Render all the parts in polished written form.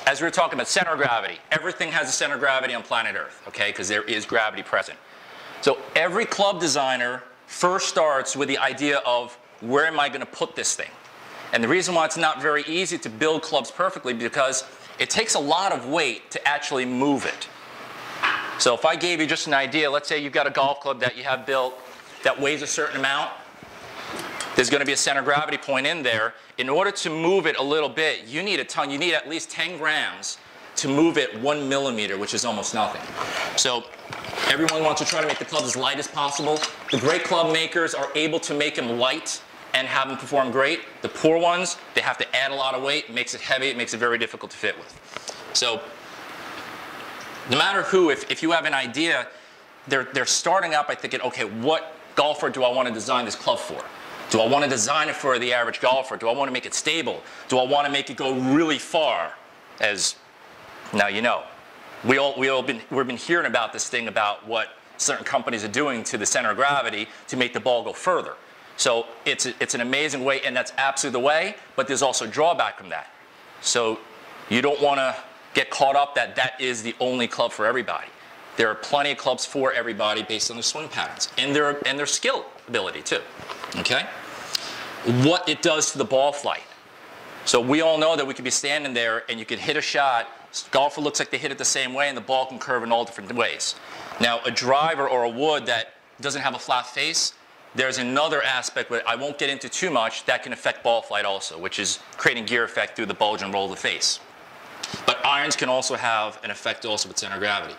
as we were talking about center of gravity, everything has a center of gravity on planet Earth, okay, because there is gravity present. So every club designer first starts with the idea of where am I going to put this thing? And the reason why it's not very easy to build clubs perfectly because it takes a lot of weight to actually move it. So if I gave you just an idea, let's say you've got a golf club that you have built that weighs a certain amount, there's going to be a center of gravity point in there. In order to move it a little bit, you need a ton. You need at least 10 grams to move it 1 millimeter, which is almost nothing. So everyone wants to try to make the clubs as light as possible. The great club makers are able to make them light and have them perform great. The poor ones, they have to add a lot of weight. It makes it heavy. It makes it very difficult to fit with. So no matter who, if you have an idea, they're starting out by thinking, okay, what golfer do I want to design this club for? Do I want to design it for the average golfer? Do I want to make it stable? Do I want to make it go really far? As now you know, we've been hearing about this thing about what certain companies are doing to the center of gravity to make the ball go further. So it's an amazing way, and that's absolutely the way, but there's also drawback from that. So you don't want to get caught up that that is the only club for everybody. There are plenty of clubs for everybody based on their swing patterns and their skill ability too. Okay? What it does to the ball flight. So we all know that we could be standing there and you could hit a shot, golfer looks like they hit it the same way and the ball can curve in all different ways. Now a driver or a wood that doesn't have a flat face, there's another aspect that I won't get into too much that can affect ball flight also, which is creating gear effect through the bulge and roll of the face. But irons can also have an effect also with center of gravity.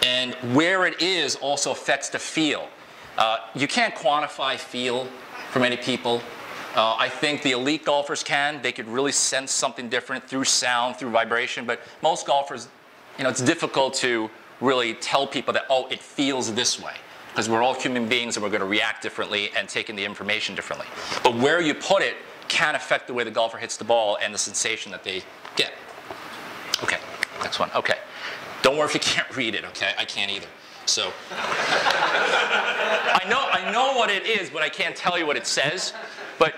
And where it is also affects the feel. You can't quantify feel for many people. I think the elite golfers can. They could really sense something different through sound, through vibration. But most golfers, it's difficult to really tell people that, oh, it feels this way. Because we're all human beings and we're going to react differently and take in the information differently. But where you put it can affect the way the golfer hits the ball and the sensation that they get. Okay, next one. Okay. Don't worry if you can't read it, okay? I can't either. So I know what it is, but I can't tell you what it says. But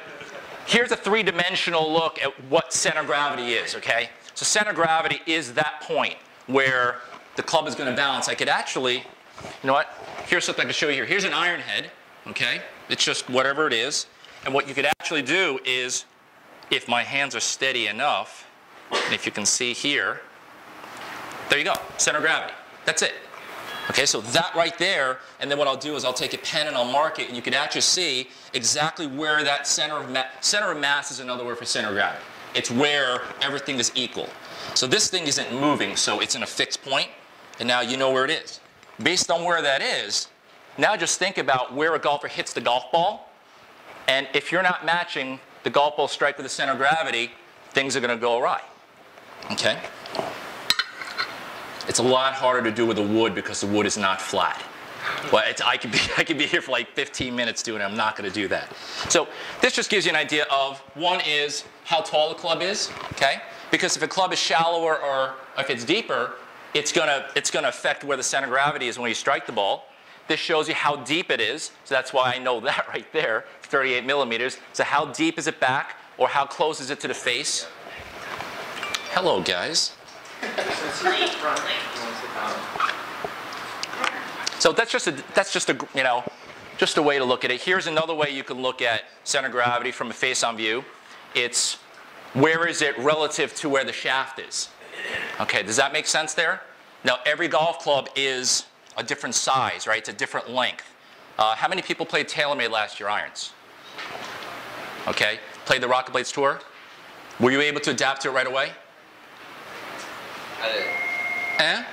here's a three-dimensional look at what center of gravity is, okay? So center of gravity is that point where the club is going to balance. I could actually, you know what? Here's something I can show you here. Here's an iron head, okay? It's just whatever it is. And what you could actually do is, if my hands are steady enough, and if you can see here, there you go, center of gravity. That's it. Okay, so that right there, and then what I'll do is I'll take a pen and I'll mark it, and you can actually see exactly where that center of mass is another word for center of gravity. It's where everything is equal. So this thing isn't moving, so it's in a fixed point, and now you know where it is. Based on where that is, now just think about where a golfer hits the golf ball, and if you're not matching the golf ball strike with the center of gravity, things are going to go awry. Okay? It's a lot harder to do with a wood because the wood is not flat. But I could be here for like 15 minutes doing it. I'm not going to do that. So this just gives you an idea of, one is how tall the club is, okay? Because if a club is shallower or if it's deeper, it's going to affect where the center of gravity is when you strike the ball. This shows you how deep it is. So that's why I know that right there, 38 millimeters. So how deep is it back, or how close is it to the face? Hello, guys. So that's just a way to look at it. Here's another way you can look at center of gravity from a face-on view. It's where is it relative to where the shaft is. Okay, does that make sense there? Now every golf club is a different size, right? It's a different length. How many people played TaylorMade last year irons? Okay, played the Rocket Blades Tour? Were you able to adapt to it right away? I didn't. Eh?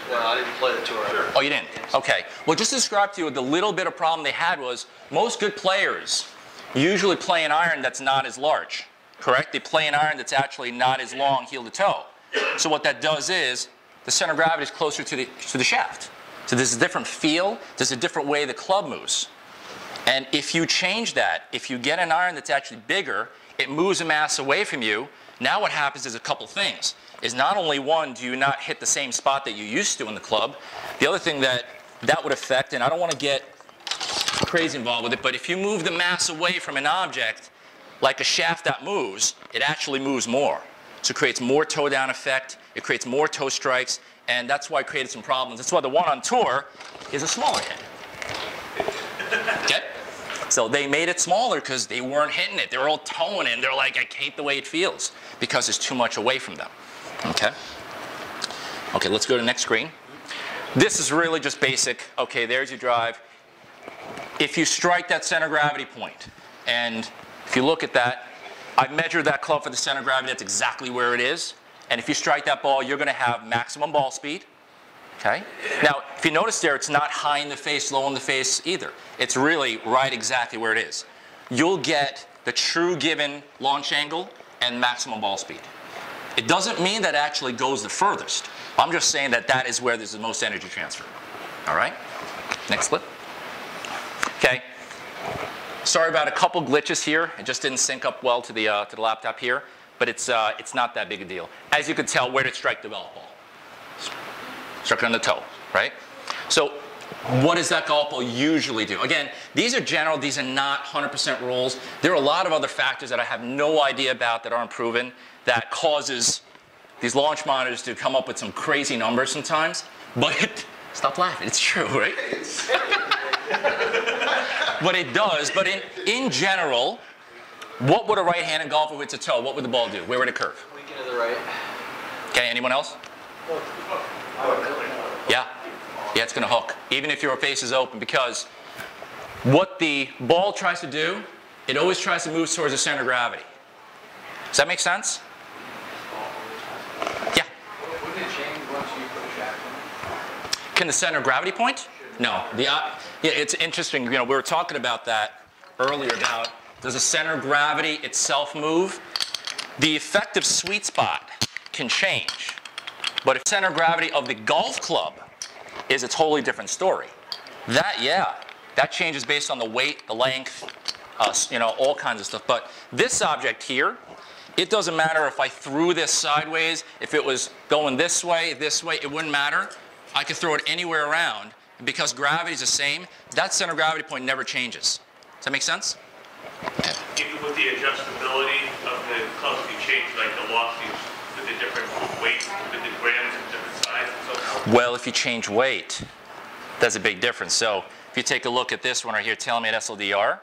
No, I didn't play the tour. Sure. Oh, you didn't? Okay. Well, just to describe to you, the little bit of problem they had was most good players usually play an iron that's not as large, correct? They play an iron that's actually not as long heel to toe. So what that does is the center of gravity is closer to the shaft. So there's a different feel. There's a different way the club moves. And if you change that, if you get an iron that's actually bigger, it moves a mass away from you. Now what happens is a couple things. Is not only one, do you not hit the same spot that you used to in the club, the other thing that would affect, and I don't want to get crazy involved with it, but if you move the mass away from an object, like a shaft that moves, it actually moves more. so it creates more toe down effect, it creates more toe strikes, and that's why it created some problems. That's why the one on tour is a smaller head. Okay? So they made it smaller because they weren't hitting it. They were all towing it, and they're like, I hate the way it feels because there's too much away from them. Okay? Okay, let's go to the next screen. This is really just basic. Okay, there's your drive. If you strike that center gravity point, and if you look at that, I've measured that club for the center of gravity. That's exactly where it is. And if you strike that ball, you're going to have maximum ball speed. Okay? Now, if you notice there, it's not high in the face, low in the face either. It's really right exactly where it is. You'll get the true given launch angle and maximum ball speed. It doesn't mean that it actually goes the furthest. I'm just saying that that is where there's the most energy transfer. All right? Next clip. Okay. Sorry about a couple glitches here. It just didn't sync up well to the laptop here, but it's not that big a deal. As you can tell, where did strike the golf ball? Struck it on the toe, right? So what does that golf ball usually do? Again, these are general. These are not 100% rules. There are a lot of other factors that I have no idea about that aren't proven that causes these launch monitors to come up with some crazy numbers sometimes. But stop laughing. It's true, right? But it does. But in general, what would a right-handed golfer hit a toe? What would the ball do? Where would it curve? Weekend to the right. Okay, anyone else? Yeah. Yeah, it's going to hook, even if your face is open, because what the ball tries to do, it always tries to move towards the center of gravity. Does that make sense? Yeah. Wouldn't it change once you put a shaft in? Can the center of gravity point? No. Yeah, it's interesting. You know, we were talking about that earlier about does the center of gravity itself move? The effective sweet spot can change. But if center of gravity of the golf club is a totally different story. That changes based on the weight, the length, you know, all kinds of stuff. But this object here, it doesn't matter if I threw this sideways, if it was going this way, it wouldn't matter. I could throw it anywhere around. And because gravity is the same, that center of gravity point never changes. Does that make sense? Okay. Even with the adjustability of the clubs, you change like the velocities with the different weights, with the grams and different sizes and so forth. Well, if you change weight, that's a big difference. So if you take a look at this one right here, TaylorMade SLDR,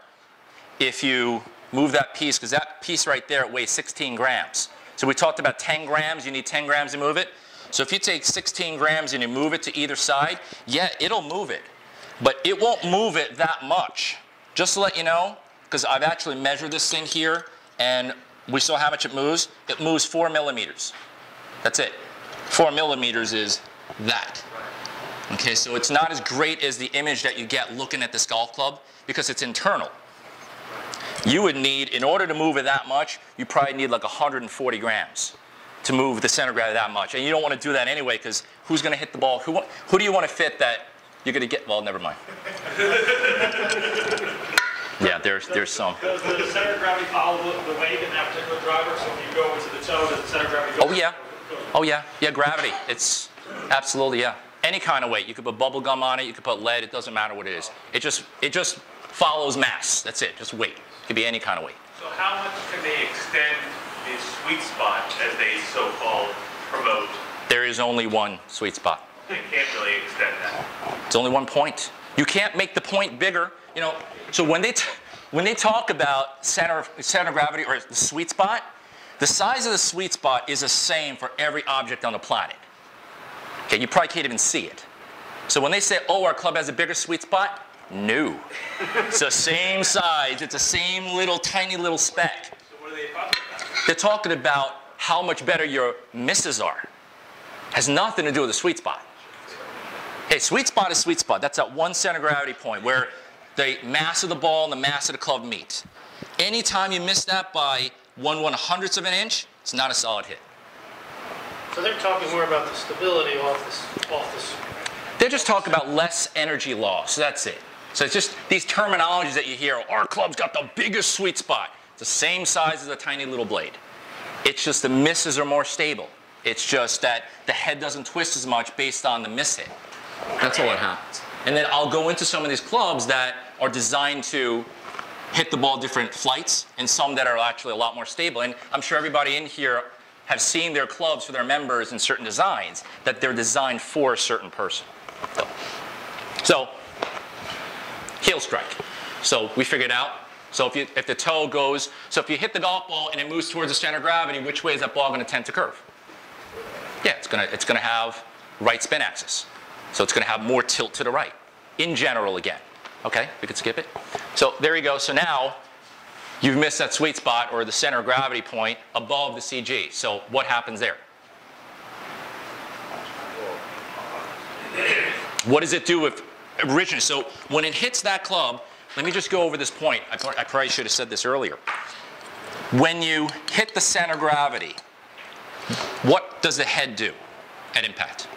if you move that piece, because that piece right there, it weighs 16 grams. So we talked about 10 grams, you need 10 grams to move it. So if you take 16 grams and you move it to either side, yeah, it'll move it. But it won't move it that much. Just to let you know, because I've actually measured this thing here, and we saw how much it moves. It moves 4 millimeters. That's it. 4 millimeters is that. Okay, so it's not as great as the image that you get looking at this golf club because it's internal. You would need, in order to move it that much, you probably need like 140 grams to move the center of gravity that much. And you don't want to do that anyway because who's going to hit the ball? Who do you want to fit that you're going to get? Well, never mind. Yeah, there's some. Does the center of gravity follow the weight in that particular driver? So if you go into the toe, does the center of gravity go? Oh yeah. Oh yeah. Yeah, gravity. It's absolutely, yeah. Any kind of weight. You could put bubble gum on it, you could put lead, it doesn't matter what it is. It just follows mass. That's it. Just weight. It could be any kind of weight. So how much can they extend the sweet spot, as they so-called promote? There is only one sweet spot. They can't really extend that. It's only one point. You can't make the point bigger. You know, so when they talk about center of gravity or the sweet spot, the size of the sweet spot is the same for every object on the planet. Okay, you probably can't even see it. So when they say, oh, our club has a bigger sweet spot, no. It's the same size. It's the same little, tiny little speck. So what are they talking about? They're talking about how much better your misses are. Has nothing to do with the sweet spot. Hey, sweet spot is sweet spot. That's that one center of gravity point where the mass of the ball and the mass of the club meet. Anytime you miss that by 1/100th of an inch, it's not a solid hit. So they're talking more about the stability off this. They're just talking about less energy loss. That's it. So it's just these terminologies that you hear. Our club's got the biggest sweet spot. It's the same size as a tiny little blade. It's just the misses are more stable. It's just that the head doesn't twist as much based on the miss hit. That's all that happens. And then I'll go into some of these clubs that are designed to hit the ball different flights and some that are actually a lot more stable. And I'm sure everybody in here have seen their clubs for their members in certain designs, that they're designed for a certain person. So, heel strike. So we figured out. So if the toe goes, so if you hit the golf ball and it moves towards the center of gravity, which way is that ball going to tend to curve? Yeah, it's going to have right spin axis. So it's going to have more tilt to the right, in general again. Okay, we could skip it. So there you go. So now you've missed that sweet spot or the center of gravity point above the CG. So what happens there? What does it do with originally? So when it hits that club, let me just go over this point. I probably should have said this earlier. When you hit the center of gravity, what does the head do at impact?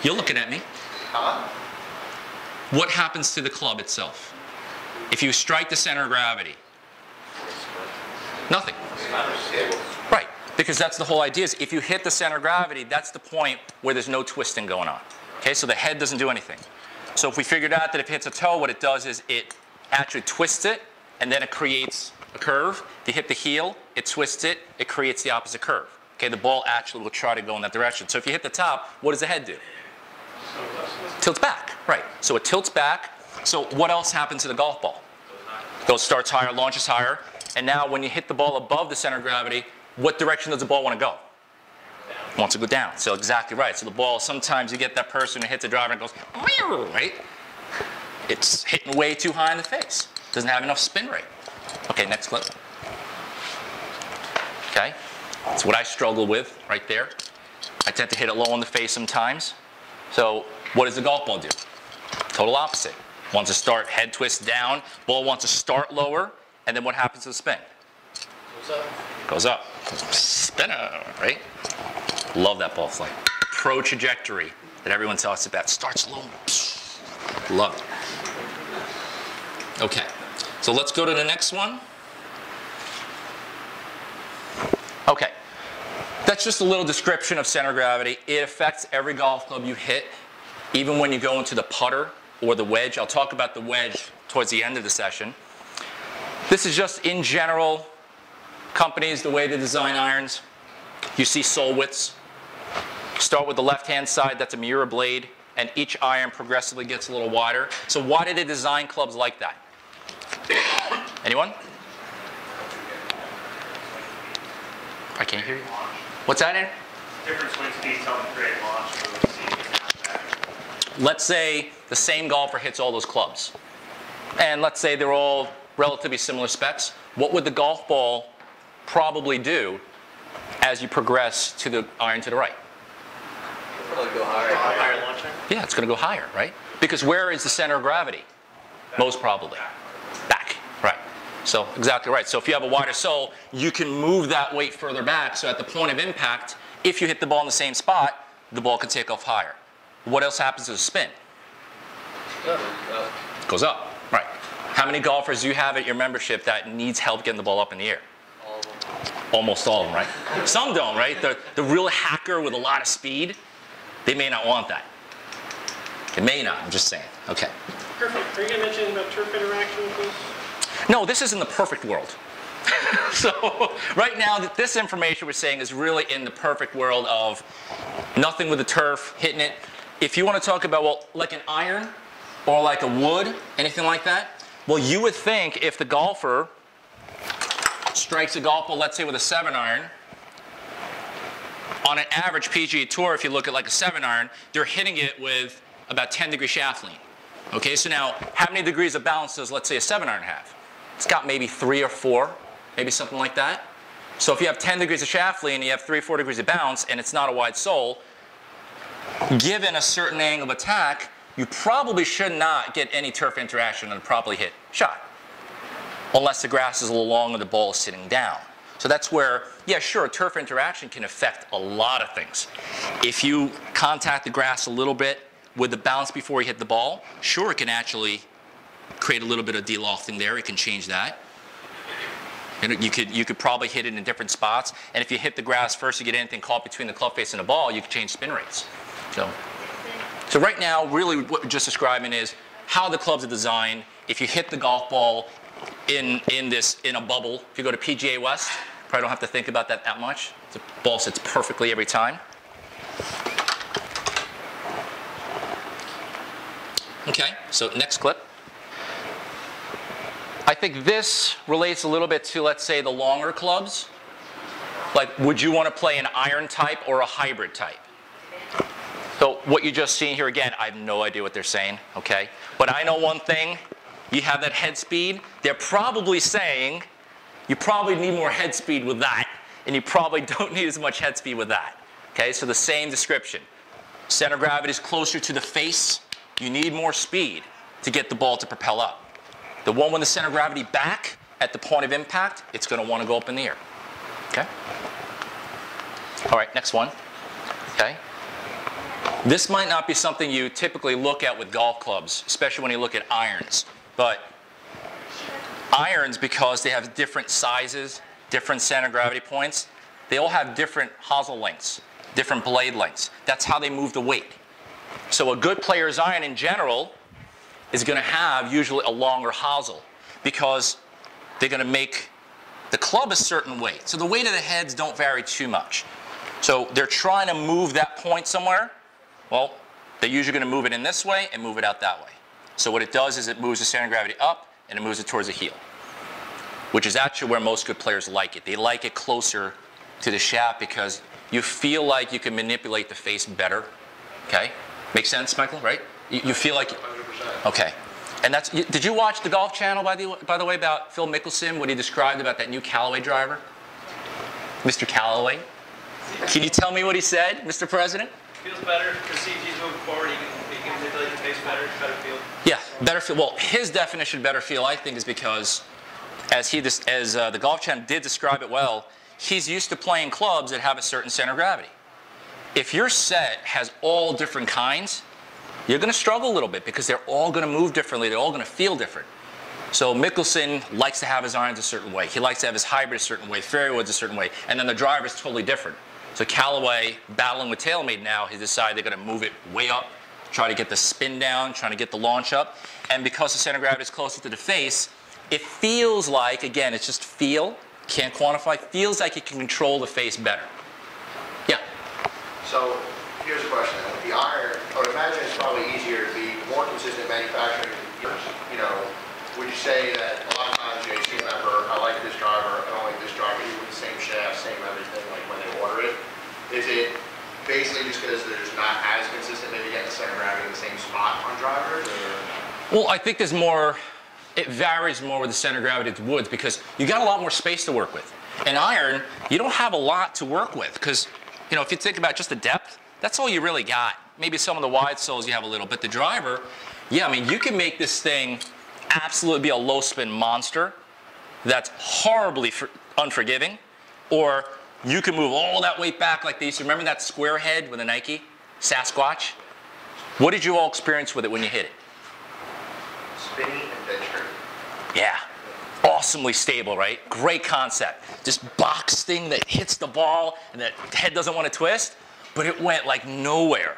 You're looking at me. Huh? What happens to the club itself? If you strike the center of gravity, nothing. Right, because that's the whole idea is if you hit the center of gravity, that's the point where there's no twisting going on. Okay, so the head doesn't do anything. So if we figured out that if it hits a toe, what it does is it actually twists it, and then it creates a curve. If you hit the heel, it twists it, it creates the opposite curve. Okay, the ball actually will try to go in that direction. So if you hit the top, what does the head do? Tilts back, right. So it tilts back. So what else happens to the golf ball? Starts higher, launches higher, and now when you hit the ball above the center of gravity, what direction does the ball want to go? It wants to go down. So exactly right. So the ball, sometimes you get that person who hits the driver and goes, right? It's hitting way too high in the face. Doesn't have enough spin rate. Okay, next clip. Okay, that's what I struggle with right there. I tend to hit it low in the face sometimes. So what does the golf ball do? Total opposite. Wants to start head twist down, ball wants to start lower, and then what happens to the spin? Goes up. Spinner, right? Love that ball flight. Pro trajectory that everyone talks about. Starts low. Love it. Okay, so let's go to the next one. Okay, that's just a little description of center of gravity. It affects every golf club you hit, even when you go into the putter or the wedge. I'll talk about the wedge towards the end of the session. This is just in general, companies, the way they design irons. You see sole widths. Start with the left-hand side, that's a mirror blade, and each iron progressively gets a little wider. So why did they design clubs like that? Anyone? I can't hear you. What's that in? Different swing speeds help create launch for the seat. Let's say the same golfer hits all those clubs. And let's say they're all relatively similar specs. What would the golf ball probably do as you progress to the iron to the right? Probably go higher. Higher launcher? Yeah, it's going to go higher, right? Because where is the center of gravity? Most probably. Back, right. So exactly right. So if you have a wider sole, you can move that weight further back. So at the point of impact, if you hit the ball in the same spot, the ball can take off higher. What else happens to the spin? Goes up, right. How many golfers do you have at your membership that needs help getting the ball up in the air? All of them. Almost all of them, right? Some don't, right? The real hacker with a lot of speed, they may not want that. They may not, I'm just saying. Okay. Perfect. Are you going to mention about turf interaction with this? No, this isn't the perfect world. So right now, this information we're saying is really in the perfect world of nothing with the turf, hitting it. If you want to talk about, well, like an iron or like a wood, anything like that, well, you would think if the golfer strikes a golf ball, let's say with a 7-iron, on an average PGA Tour, if you look at like a 7-iron, they're hitting it with about 10-degree shaft lean. Okay, so now how many degrees of bounce does, let's say, a 7-iron have? It's got maybe 3 or 4, maybe something like that. So if you have 10 degrees of shaft lean and you have 3 or 4 degrees of bounce and it's not a wide sole, given a certain angle of attack, you probably should not get any turf interaction on a properly hit shot. Unless the grass is a little long and the ball is sitting down. So that's where, yeah, sure, turf interaction can affect a lot of things. If you contact the grass a little bit with the bounce before you hit the ball, sure, it can actually create a little bit of de-lofting there. It can change that. And you could probably hit it in different spots. And if you hit the grass first, you get anything caught between the club face and the ball, you can change spin rates. So right now, really what we're just describing is how the clubs are designed. If you hit the golf ball in a bubble, if you go to PGA West, Probably don't have to think about that much. The ball sits perfectly every time. Okay, so next clip. I think this relates a little bit to, let's say, the longer clubs. Like, would you want to play an iron type or a hybrid type? So what you just seen here, again, I have no idea what they're saying, okay? But I know one thing. You have that head speed. They're probably saying you probably need more head speed with that, and you probably don't need as much head speed with that. Okay, so the same description. Center of gravity is closer to the face. You need more speed to get the ball to propel up. The one with the center of gravity back at the point of impact, it's going to want to go up in the air. Okay? All right, next one. Okay? This might not be something you typically look at with golf clubs, especially when you look at irons. But irons, because they have different sizes, different center of gravity points, they all have different hosel lengths, different blade lengths. That's how they move the weight. So a good player's iron in general is going to have usually a longer hosel because they're going to make the club a certain weight. So the weight of the heads don't vary too much. So they're trying to move that point somewhere. Well, they're usually going to move it in this way and move it out that way. So what it does is it moves the center of gravity up and it moves it towards the heel, which is actually where most good players like it. They like it closer to the shaft because you feel like you can manipulate the face better. Okay? Makes sense, Michael, right? You feel like... 100%. Okay. And that's... Did you watch the Golf Channel, by the way, about Phil Mickelson, what he described about that new Callaway driver? Mr. Callaway? Can you tell me what he said, Mr. President? Feels better, perceived he's moving forward, he can manipulate the pace better feel. Yeah, better feel. Well, his definition of better feel, I think, is because, as the Golf Channel did describe it well, he's used to playing clubs that have a certain center of gravity. If your set has all different kinds, you're going to struggle a little bit because they're all going to move differently. They're all going to feel different. So Mickelson likes to have his irons a certain way. He likes to have his hybrid a certain way, fairways a certain way, and then the driver is totally different. So Callaway, battling with TaylorMade now, he decided they're going to move it way up, try to get the spin down, trying to get the launch up. And because the center of gravity is closer to the face, it feels like, again, it's just feel, can't quantify, feels like you can control the face better. Yeah? So here's a question. With the iron, I would imagine it's probably easier to be more consistent manufacturing. You know, would you say that a lot of times you see a member, I like this driver, I don't like this driver, even with the same shaft, same everything, like when they order it. Is it basically just because there's not as consistent, maybe getting the center of gravity in the same spot on drivers? Or? Well, I think there's more, it varies more with the center of gravity of the woods because you got a lot more space to work with. In iron, you don't have a lot to work with because, you know, if you think about just the depth, that's all you really got. Maybe some of the wide soles you have a little, but the driver, yeah, I mean, you can make this thing absolutely be a low spin monster that's horribly unforgiving, or you can move all that weight back like they used to. Remember that square head with a Nike? Sasquatch? What did you all experience with it when you hit it? Spinny and dead straight. Yeah. Awesomely stable, right? Great concept. This box thing that hits the ball and the head doesn't want to twist, but it went like nowhere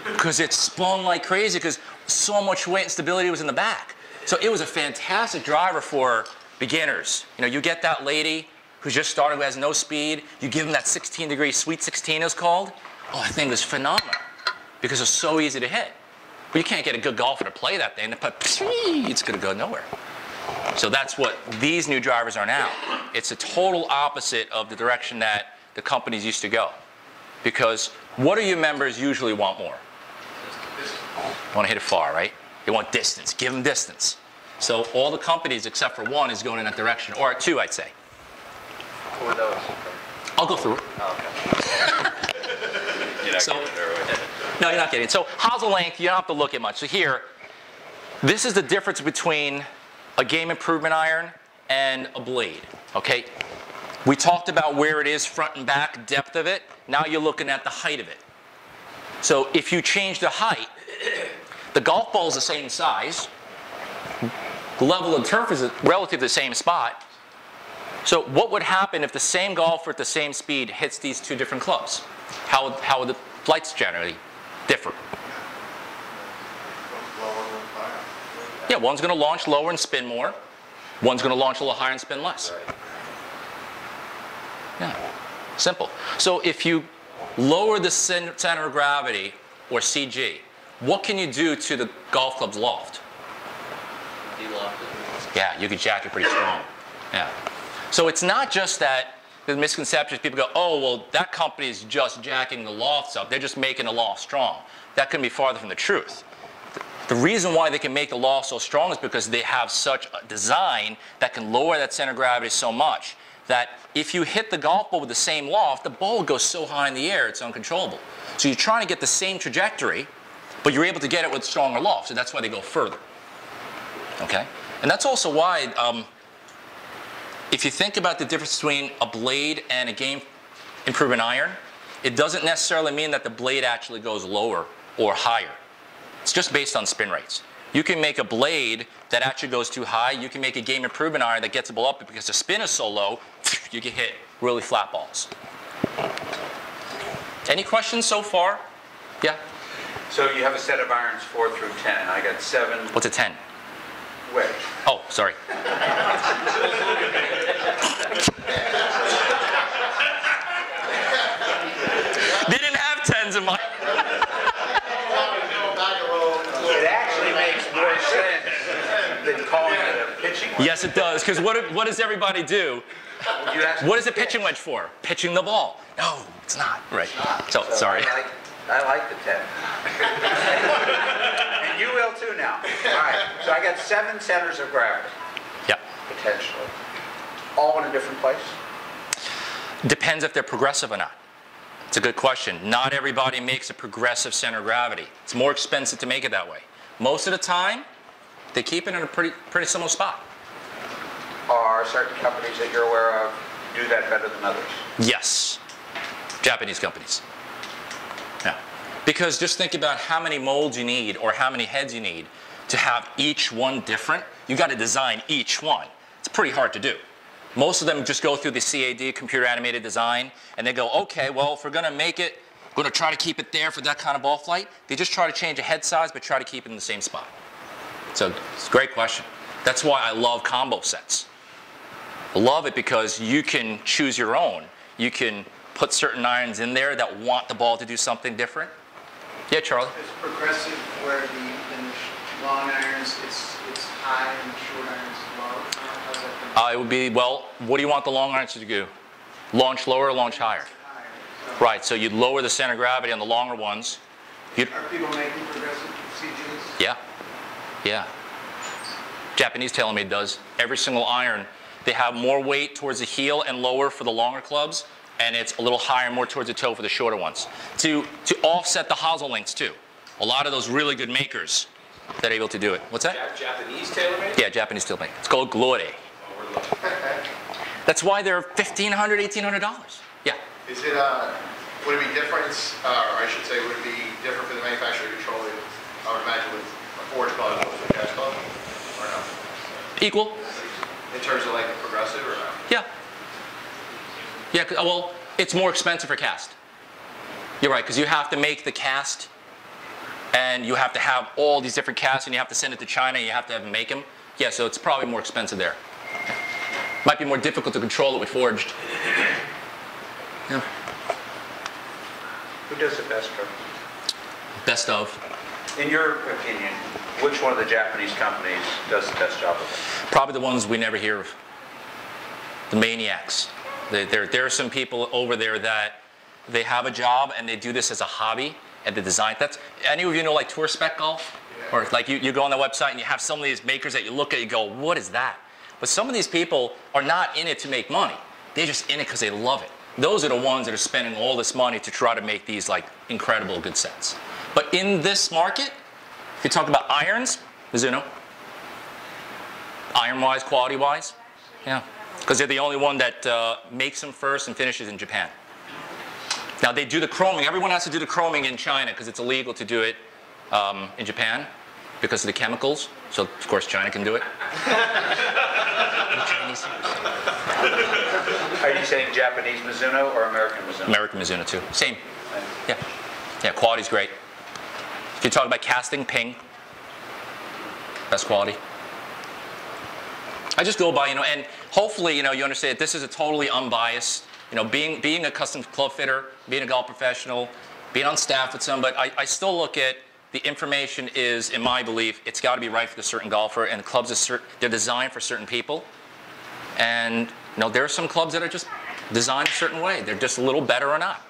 because it spun like crazy because so much weight and stability was in the back. So it was a fantastic driver for beginners. You know, you get that lady who's just started, who has no speed, you give them that 16-degree Sweet 16 is called. Oh, that thing was phenomenal because it's so easy to hit. But you can't get a good golfer to play that thing, but it's going to go nowhere. So that's what these new drivers are now. It's a total opposite of the direction that the companies used to go. Because what do your members usually want more? Want to hit it far, right? They want distance. Give them distance. So all the companies except for one is going in that direction, or two, I'd say. Who are those? I'll go through it. Oh, okay. You're not So- getting it, or No, you're not getting it. So hosel length, you don't have to look at much. So here, this is the difference between a game improvement iron and a blade, okay? We talked about where it is front and back, depth of it. Now you're looking at the height of it. So if you change the height, the golf ball is the same size. The level of turf is relative to the same spot. So what would happen if the same golfer at the same speed hits these two different clubs? How would the flights generally differ? Yeah, one's going to launch lower and spin more. One's going to launch a little higher and spin less. Yeah, simple. So if you lower the center of gravity, or CG, what can you do to the golf club's loft? De-loft it. Yeah, you can jack it pretty strong. Yeah. So it's not just that the misconceptions, people go, oh, well, that company is just jacking the lofts up. They're just making the loft strong. That couldn't be farther from the truth. The reason why they can make the loft so strong is because they have such a design that can lower that center of gravity so much that if you hit the golf ball with the same loft, the ball goes so high in the air, it's uncontrollable. So you're trying to get the same trajectory, but you're able to get it with stronger loft. So that's why they go further. Okay? And that's also why, if you think about the difference between a blade and a game improvement iron, it doesn't necessarily mean that the blade actually goes lower or higher. It's just based on spin rates. You can make a blade that actually goes too high. You can make a game improvement iron that gets the ball up, but because the spin is so low, you can hit really flat balls. Any questions so far? Yeah? So you have a set of irons 4 through 10. I got 7 What's a 10? wedge. Oh, sorry. They didn't have 10s in my... It actually makes more sense than calling it a pitching wedge. Yes, it does, because what does everybody do? You asked What is a pitching wedge for? Pitching the ball. No, it's not. Right. So, sorry. I like the 10. And you will too now. All right. So I got 7 centers of gravity, Yeah. potentially. All in a different place? Depends if they're progressive or not. It's a good question. Not everybody makes a progressive center of gravity. It's more expensive to make it that way. Most of the time, they keep it in a pretty similar spot. Are certain companies that you're aware of do that better than others? Yes. Japanese companies. Yeah. Because just think about how many molds you need or how many heads you need to have each one different. You got to design each one. It's pretty hard to do. Most of them just go through the CAD, computer animated design, and they go, okay, well, if we're going to make it, we're going to try to keep it there for that kind of ball flight. They just try to change the head size, but try to keep it in the same spot. So it's a great question. That's why I love combo sets. I love it because you can choose your own. You can put certain irons in there that want the ball to do something different. Yeah, Charlie? It's progressive where in the long irons it's high and the short irons low. How's that gonna It would be, well, what do you want the long irons to do? Launch lower or launch higher? be higher? So Right, so you'd lower the center of gravity on the longer ones. are people making progressive CGs? Yeah, yeah. Japanese TaylorMade does. Every single iron, they have more weight towards the heel and lower for the longer clubs, and it's a little higher, more towards the toe for the shorter ones. To offset the hosel lengths too. A lot of those really good makers that are able to do it. What's that? Japanese TaylorMade? Yeah, Japanese TaylorMade. It's called Glore. That's why they're $1,500, $1,800. Yeah. Is it, would it be different, or I should say, would it be different for the manufacturer to control it, I would imagine, with a forged club or with a cast club, or no? Equal? In terms of like the progressive, or no? Yeah. Yeah, well, it's more expensive for cast. You're right, because you have to make the cast, and you have to have all these different casts, and you have to send it to China, and you have to have them make them. Yeah, so it's probably more expensive there. Might be more difficult to control it with forged. Yeah. Who does the best job? Best of. In your opinion, which one of the Japanese companies does the best job of it? Probably the ones we never hear of. The maniacs. There are some people over there that they have a job and they do this as a hobby and they design. That's, any of you know like tour spec golf? Or like you go on the website and you have some of these makers that you look at, you go, what is that? But some of these people are not in it to make money. They're just in it because they love it. Those are the ones that are spending all this money to try to make these like incredible good sets. But in this market, if you talk about irons, Mizuno. Iron-wise, quality-wise, yeah. Because they're the only one that makes them first and finishes in Japan. Now they do the chroming. Everyone has to do the chroming in China because it's illegal to do it in Japan because of the chemicals. So of course China can do it. Are you saying Japanese Mizuno or American Mizuno? American Mizuno too. Same. Yeah. Yeah, quality's great. If you talk about casting, Ping. Best quality. I just go by, and hopefully, you understand this is a totally unbiased You know, being a custom club fitter, being a golf professional, being on staff with some, but I still look at the information is, in my belief, it's got to be right for the certain golfer, and the clubs they're designed for certain people. And you know, there are some clubs that are just designed a certain way. They're just a little better or not.